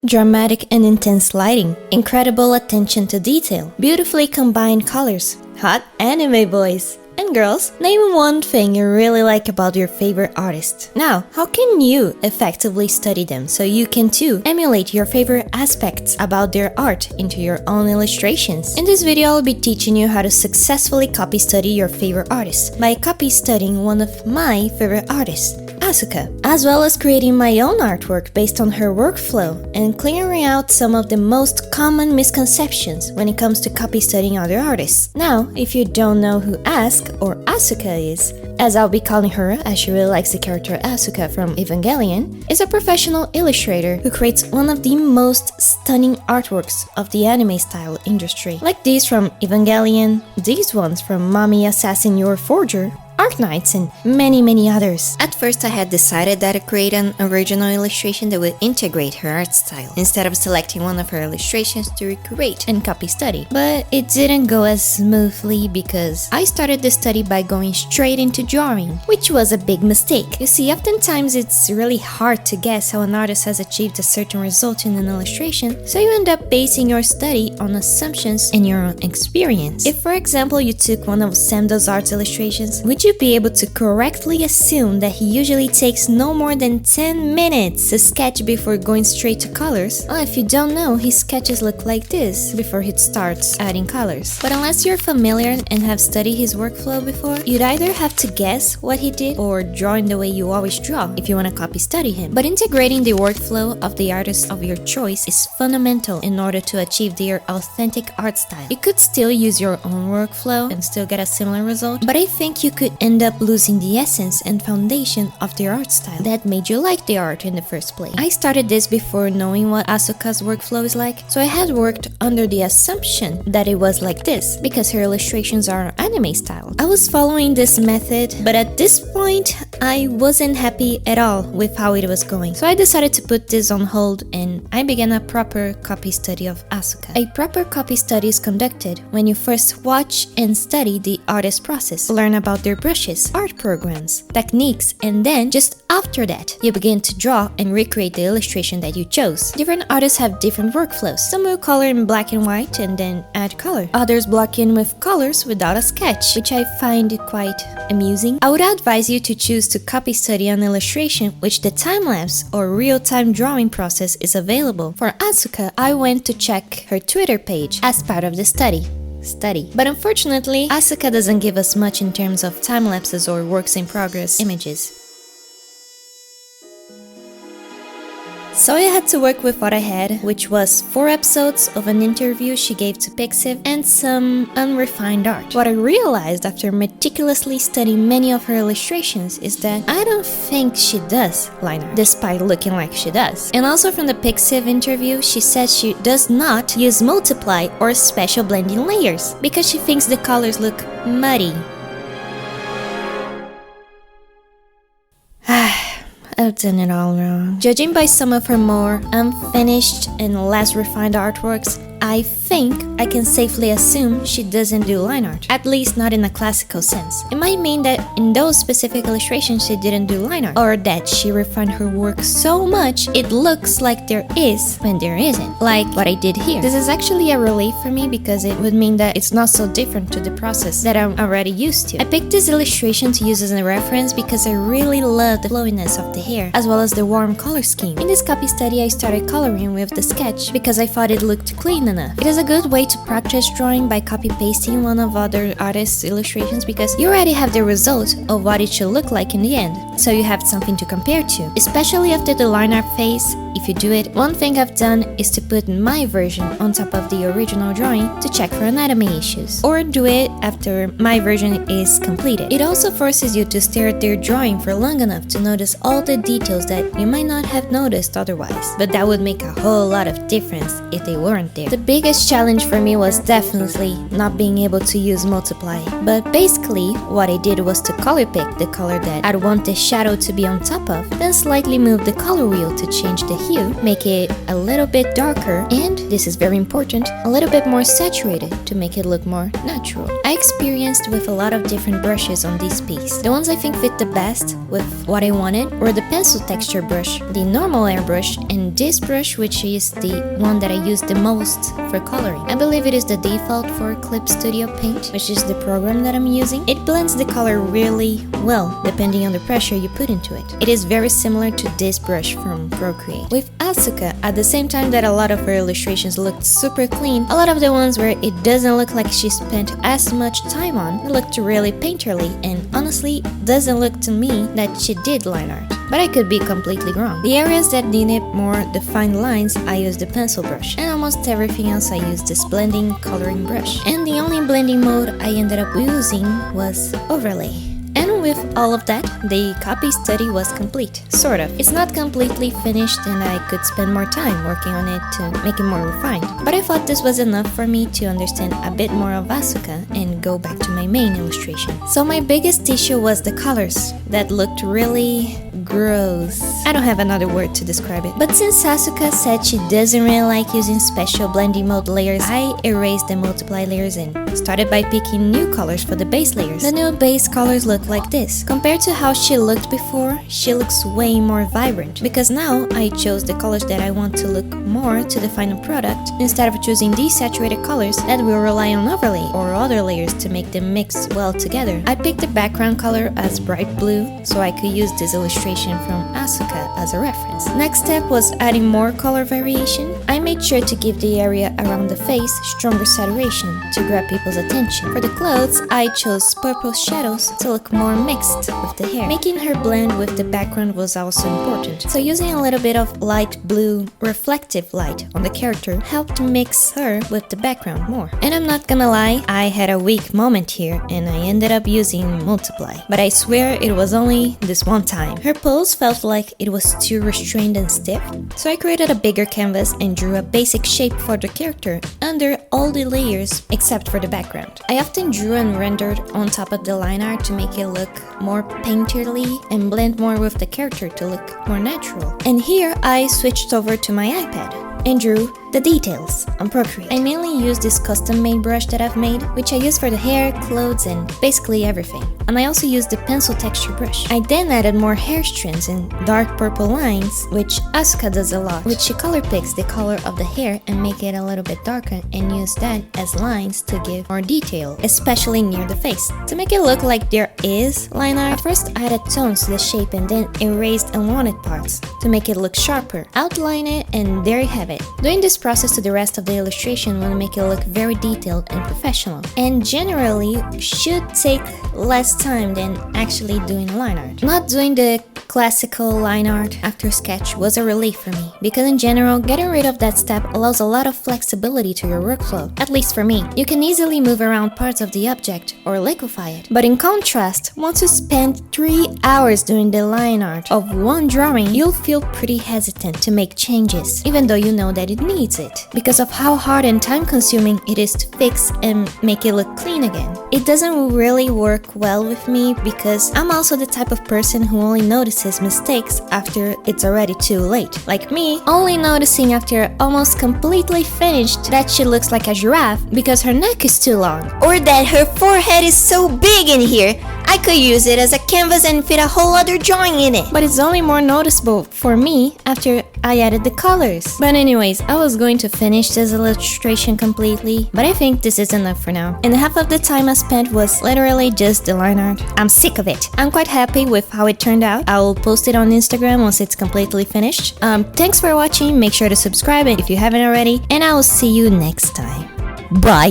Dramatic and intense lighting, incredible attention to detail, beautifully combined colors, hot anime boys. And girls, name one thing you really like about your favorite artist. Now, how can you effectively study them so you can too emulate your favorite aspects about their art into your own illustrations? In this video, I'll be teaching you how to successfully copy study your favorite artist by copy studying one of my favorite artists, Asuka, as well as creating my own artwork based on her workflow and clearing out some of the most common misconceptions when it comes to copy studying other artists. Now, if you don't know who or Asuka is, as I'll be calling her as she really likes the character Asuka from Evangelion, is a professional illustrator who creates one of the most stunning artworks of the anime style industry. Like these from Evangelion, these ones from Mommy Assassin Your Forger, Arknights, and many others. At first I had decided that I'd create an original illustration that would integrate her art style, instead of selecting one of her illustrations to recreate and copy study. But it didn't go as smoothly because I started the study by going straight into drawing, which was a big mistake. You see, oftentimes it's really hard to guess how an artist has achieved a certain result in an illustration, so you end up basing your study on assumptions and your own experience. If, for example, you took one of Sam Does Art's illustrations, would you be able to correctly assume that he usually takes no more than 10 minutes to sketch before going straight to colors? Well, if you don't know, his sketches look like this before he starts adding colors. But unless you're familiar and have studied his workflow before, you'd either have to guess what he did or draw in the way you always draw if you want to copy study him. But integrating the workflow of the artist of your choice is fundamental in order to achieve their authentic art style. You could still use your own workflow and still get a similar result, but I think you could end up losing the essence and foundation of their art style that made you like the art in the first place. I started this before knowing what Asuka's workflow is like, so I had worked under the assumption that it was like this because her illustrations are anime style. I was following this method, but at this point I wasn't happy at all with how it was going, so I decided to put this on hold and I began a proper copy study of Asuka. A proper copy study is conducted when you first watch and study the artist process, learn about their brushes, art programs, techniques, and then just after that, you begin to draw and recreate the illustration that you chose. Different artists have different workflows. Some will color in black and white and then add color. Others block in with colors without a sketch, which I find quite amusing. I would advise you to choose to copy study an illustration which the time-lapse or real-time drawing process is available. For Asuka, I went to check her Twitter page as part of the study. But unfortunately, Asuka doesn't give us much in terms of time-lapses or works-in-progress images. So I had to work with what I had, which was 4 episodes of an interview she gave to Pixiv and some unrefined art. What I realized after meticulously studying many of her illustrations is that I don't think she does line art, despite looking like she does. And also from the Pixiv interview, she says she does not use multiply or special blending layers because she thinks the colors look muddy. I've done it all wrong. Judging by some of her more unfinished and less refined artworks, I think I can safely assume she doesn't do line art, at least not in a classical sense. It might mean that in those specific illustrations she didn't do line art, or that she refined her work so much it looks like there is when there isn't, like what I did here. This is actually a relief for me because it would mean that it's not so different to the process that I'm already used to. I picked this illustration to use as a reference because I really love the flowiness of the hair, as well as the warm color scheme. In this copy study I started coloring with the sketch because I thought it looked clean enough. It is a good way to practice drawing by copy-pasting one of other artists' illustrations because you already have the result of what it should look like in the end, so you have something to compare to. Especially after the line art phase, if you do it, one thing I've done is to put my version on top of the original drawing to check for anatomy issues, or do it after my version is completed. It also forces you to stare at their drawing for long enough to notice all the details that you might not have noticed otherwise, but that would make a whole lot of difference if they weren't there. The biggest challenge for me was definitely not being able to use multiply, but basically what I did was to color pick the color that I'd want the shadow to be on top of, then slightly move the color wheel to change the hue, make it a little bit darker, and, this is very important, a little bit more saturated to make it look more natural. I experienced with a lot of different brushes on this piece. The ones I think fit the best with what I wanted were the pencil texture brush, the normal airbrush, and this brush, which is the one that I use the most for coloring. I believe it is the default for Clip Studio Paint, which is the program that I'm using. It blends the color really well, depending on the pressure you put into it. It is very similar to this brush from Procreate. With Asuka, at the same time that a lot of her illustrations looked super clean, a lot of the ones where it doesn't look like she spent as much time on, it looked really painterly, and honestly, doesn't look to me that she did line art. But I could be completely wrong. The areas that needed more defined lines, I used the pencil brush, and almost everything else I used this blending coloring brush. And the only blending mode I ended up using was overlay. And with all of that, the copy study was complete, sort of. It's not completely finished and I could spend more time working on it to make it more refined. But I thought this was enough for me to understand a bit more of Asuka and go back to my main illustration. So my biggest issue was the colors that looked really gross. I don't have another word to describe it. But since Asuka said she doesn't really like using special blending mode layers, I erased the multiply layers and started by picking new colors for the base layers. The new base colors look like this. Compared to how she looked before, she looks way more vibrant, because now I chose the colors that I want to look more to define a product, instead of choosing these saturated colors that will rely on overlay or other layers to make them mix well together. I picked the background color as bright blue, so I could use this illustration from Asuka as a reference. Next step was adding more color variation. I made sure to give the area around the face stronger saturation to grab people's attention. For the clothes, I chose purple shadows to look more mixed with the hair. Making her blend with the background was also important, so using a little bit of light blue reflective light on the character helped mix her with the background more. And I'm not gonna lie, I had a weak moment here and I ended up using multiply, but I swear it was only this one time. Her pose felt like it was too restrained and stiff, so I created a bigger canvas and drew a basic shape for the character under all the layers except for the background. I often drew and rendered on top of the line art to make it look more painterly and blend more with the character to look more natural. And here I switched over to my iPad and drew the details on Procreate. I mainly use this custom-made brush that I've made, which I use for the hair, clothes, and basically everything. And I also used the pencil texture brush. I then added more hair strands and dark purple lines, which Asuka does a lot, which she color picks the color of the hair and make it a little bit darker and use that as lines to give more detail, especially near the face. To make it look like there is line art, I first added tones to the shape and then erased unwanted parts to make it look sharper. Outline it and there you have it. Doing this process to the rest of the illustration will make it look very detailed and professional, and generally should take less time than actually doing line art. Not doing the classical line art after sketch was a relief for me, because in general, getting rid of that step allows a lot of flexibility to your workflow, at least for me. You can easily move around parts of the object or liquefy it, but in contrast, once you spend 3 hours doing the line art of one drawing, you'll feel pretty hesitant to make changes, even though you know that it needs it, because of how hard and time-consuming it is to fix and make it look clean again. It doesn't really work well with me because I'm also the type of person who only notices mistakes after it's already too late. Like me, only noticing after almost completely finished that she looks like a giraffe because her neck is too long, or that her forehead is so big in here, I could use it as a canvas and fit a whole other drawing in it. But it's only more noticeable for me after I added the colors. But anyways, I was going to finish this illustration completely, but I think this is enough for now. And half of the time I spent was literally just the line art. I'm sick of it. I'm quite happy with how it turned out. I will post it on Instagram once it's completely finished. Thanks for watching. Make sure to subscribe if you haven't already, and I will see you next time. Bye!